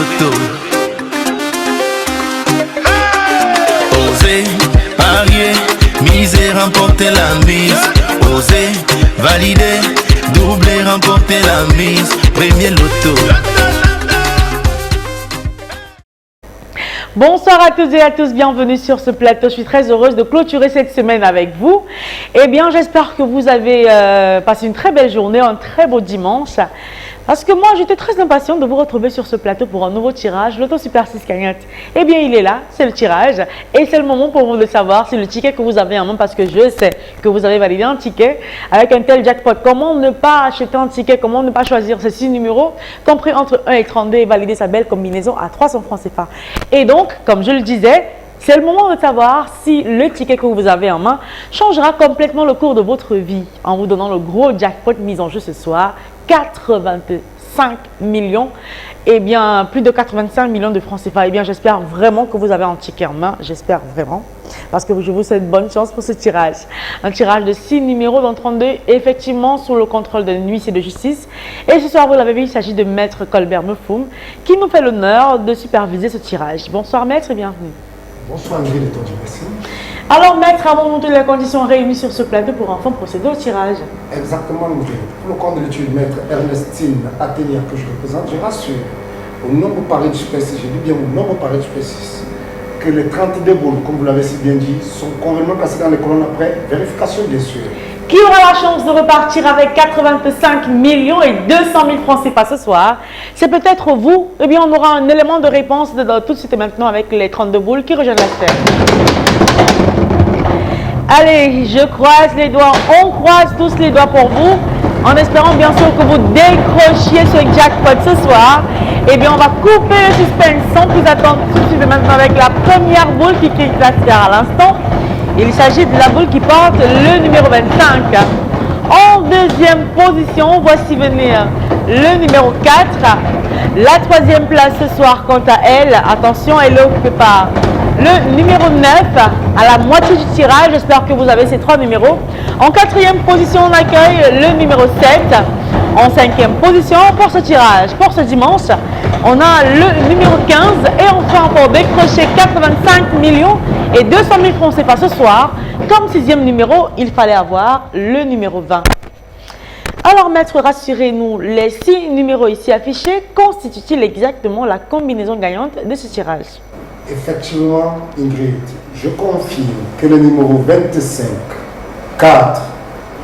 loto. Osez parier, miser, remporter la mise. Osez valider, doubler, remporter la mise. Premier loto. Bonsoir à toutes et à tous, bienvenue sur ce plateau. Je suis très heureuse de clôturer cette semaine avec vous. Eh bien, j'espère que vous avez passé une très belle journée, un très beau dimanche. Parce que moi, j'étais très impatiente de vous retrouver sur ce plateau pour un nouveau tirage, l'Auto Super 6 Cagnotte. Eh bien, il est là, c'est le tirage. Et c'est le moment pour vous de savoir si le ticket que vous avez en main, parce que je sais que vous avez validé un ticket avec un tel jackpot. Comment ne pas acheter un ticket, comment ne pas choisir ces 6 numéros, compris entre 1 et 32 et valider sa belle combinaison à 300 francs CFA. Et donc, comme je le disais, c'est le moment de savoir si le ticket que vous avez en main changera complètement le cours de votre vie en vous donnant le gros jackpot mis en jeu ce soir, 85 millions, et bien plus de 85 millions de francs CFA. Et bien j'espère vraiment que vous avez un ticket en main, j'espère vraiment, parce que je vous souhaite bonne chance pour ce tirage. Un tirage de 6 numéros dans 32, effectivement sous le contrôle de l'huissier de justice. Et ce soir, vous l'avez vu, il s'agit de Maître Colbert Mefoum qui nous fait l'honneur de superviser ce tirage. Bonsoir Maître et bienvenue. Bonsoir Ingrid et ton Dieu merci. Alors Maître, avons montré les conditions réunies sur ce plateau pour enfin procéder au tirage. Exactement Ingrid. Pour le compte de l'étude Maître Ernestine Athénia que je représente, je rassure au nombre paré du Super 6, je dis bien au nombre paré du Super 6, que les 32 boules, comme vous l'avez si bien dit, sont convenablement placées dans les colonnes après vérification bien sûr. Qui aura la chance de repartir avec 85 millions et 200 000 francs CFA ce soir? C'est peut-être vous. Eh bien, on aura un élément de réponse tout de suite et maintenant avec les 32 boules qui rejoignent la scène. Allez, je croise les doigts. On croise tous les doigts pour vous, en espérant bien sûr que vous décrochiez ce jackpot ce soir. Eh bien, on va couper le suspense sans plus attendre tout de suite et maintenant avec la première boule qui quitte la sphère à l'instant. Il s'agit de la boule qui porte le numéro 25. En deuxième position, voici venir le numéro 4. La troisième place ce soir, quant à elle, attention, elle est occupée par le numéro 9 à la moitié du tirage. J'espère que vous avez ces 3 numéros. En quatrième position, on accueille le numéro 7. En cinquième position pour ce tirage, pour ce dimanche, on a le numéro 15 et enfin pour décrocher 85 millions et 200 000 francs CFA ce soir, comme sixième numéro, il fallait avoir le numéro 20. Alors maître, rassurez-nous, les 6 numéros ici affichés constituent-ils exactement la combinaison gagnante de ce tirage? Effectivement, Ingrid, je confirme que le numéro 25, 4,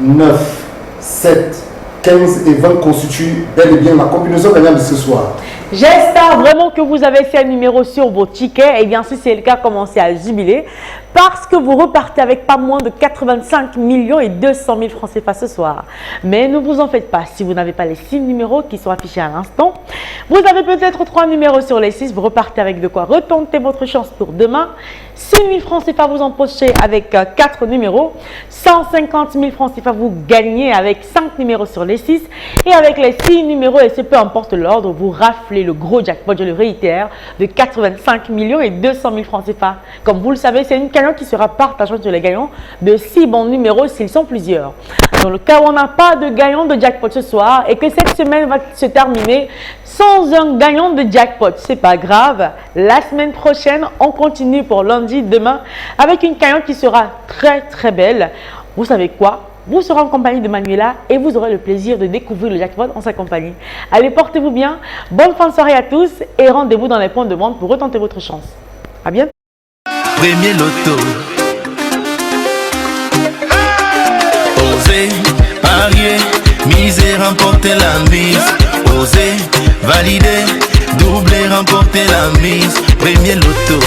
9, 7, 15 et 20 constituent bel et bien la combinaison gagnante de ce soir. J'espère vraiment que vous avez ces numéros sur vos tickets. Et bien, si c'est le cas, commencez à jubiler parce que vous repartez avec pas moins de 85 millions et 200 000 francs CFA ce soir. Mais ne vous en faites pas si vous n'avez pas les 6 numéros qui sont affichés à l'instant. Vous avez peut-être 3 numéros sur les 6. Vous repartez avec de quoi retenter votre chance pour demain. 6 000 francs CFA vous empochez avec 4 numéros. 150 000 francs CFA vous gagnez avec 5 numéros sur les 6. Et avec les 6 numéros, et ce peu importe l'ordre, vous raflez le gros jackpot, je le réitère, de 85 millions et 200 000 francs CFA. Comme vous le savez, c'est une cagnotte qui sera partagée entre les gagnants de 6 bons numéros s'ils sont plusieurs. Dans le cas où on n'a pas de gagnant de jackpot ce soir et que cette semaine va se terminer sans un gagnant de jackpot, c'est pas grave. La semaine prochaine, on continue pour lundi, demain, avec une cagnotte qui sera très très belle. Vous savez quoi? Vous serez en compagnie de Manuela et vous aurez le plaisir de découvrir le jackpot en sa compagnie. Allez, portez-vous bien. Bonne fin de soirée à tous et rendez-vous dans les points de vente pour retenter votre chance. À bientôt. Premier loto. Osez parier, miser, remporter la mise. Osez valider, doubler, remporter la mise. Premier loto.